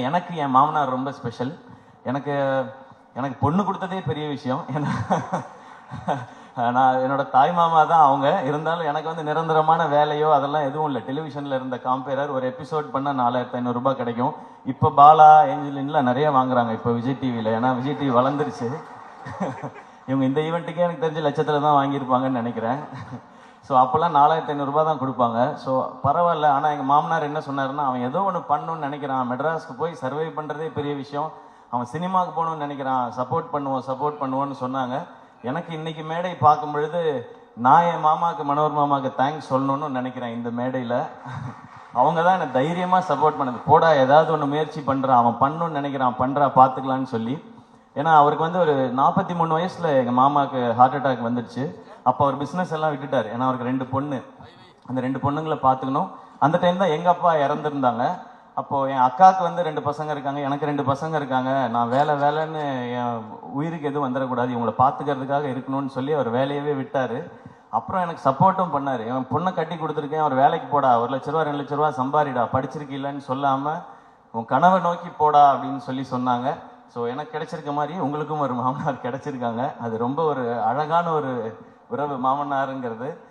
எனக்கு என் மாமனார் ரொம்ப ஸ்பெஷல். எனக்கு எனக்கு பொண்ணு கொடுத்ததே பெரிய விஷயம். ஏன்னா நான் என்னோட தாய் மாமா தான் அவங்க. இருந்தாலும் எனக்கு வந்து நிரந்தரமான வேலையோ அதெல்லாம் எதுவும் இல்லை. டெலிவிஷனில் இருந்த காம்பேரர் ஒரு எபிசோட் பண்ணால் 4500 ரூபாய் கிடைக்கும். இப்போ பாலா ஏஞ்சலின்லாம் நிறைய வாங்குறாங்க இப்போ விஜய் டிவியில். ஏன்னா விஜய் டிவி வளர்ந்துருச்சு. இவங்க இந்த ஈவெண்ட்டுக்கே எனக்கு தெரிஞ்ச லட்சத்தில் தான் வாங்கியிருப்பாங்கன்னு நினைக்கிறேன். ஸோ அப்போல்லாம் 4500 ரூபாய் தான் கொடுப்பாங்க. ஸோ பரவாயில்ல. ஆனால் எங்கள் மாமனார் என்ன சொன்னார்னா, அவன் ஏதோ ஒன்று பண்ணணும்னு நினைக்கிறான், மெட்ராஸ்க்கு போய் சர்வை பண்ணுறதே பெரிய விஷயம், அவன் சினிமாவுக்கு போகணும்னு நினைக்கிறான், சப்போர்ட் பண்ணுவோன்னு சொன்னாங்க. எனக்கு இன்னைக்கு மேடை பார்க்கும் பொழுது நான் என் மாமாவுக்கு, மனோர் மாமாவுக்கு தேங்க்ஸ் சொல்லணும்னு நினைக்கிறேன் இந்த மேடையில். அவங்க தான் என்னை தைரியமாக சப்போர்ட் பண்ணது. போடா ஏதாவது ஒன்று முயற்சி பண்ணுறான், அவன் பண்ணணும்னு நினைக்கிறான், பண்ணுறா பார்த்துக்கலான்னு சொல்லி. ஏன்னா அவருக்கு வந்து ஒரு 43 வயசுல எங்கள் மாமாவுக்கு ஹார்ட் அட்டாக் வந்துடுச்சு. அப்போ அவர் பிஸ்னஸ் எல்லாம் விட்டுட்டார். ஏன்னா அவருக்கு 2 பொண்ணு, அந்த 2 பொண்ணுங்களை பார்த்துக்கணும். அந்த டைம் தான் எங்கள் அப்பா இறந்துருந்தாங்க. அப்போது என் அக்காவுக்கு வந்து 2 பசங்க இருக்காங்க, எனக்கு 2 பசங்க இருக்காங்க. நான் வேலைன்னு என் உயிருக்கு எதுவும் வந்துடக்கூடாது, இவங்களை பார்த்துக்கிறதுக்காக இருக்கணும்னு சொல்லி அவர் வேலையவே விட்டார். அப்புறம் எனக்கு சப்போர்ட்டும் பண்ணார். என் பொண்ணை கட்டி கொடுத்துருக்கேன், அவர் வேலைக்கு போடா, 1 லட்ச ரூபா 2 லட்ச ரூபா சம்பாரிடா, படிச்சிருக்கீங்களன்னு சொல்லாமல் உன் கனவை நோக்கி போடா அப்படின்னு சொல்லி சொன்னாங்க. ஸோ எனக்கு கிடைச்சிருக்க மாதிரி உங்களுக்கும் ஒரு மாமனார் கிடைச்சிருக்காங்க. அது ரொம்ப ஒரு அழகான ஒரு உறவு மாமனாருங்கிறது.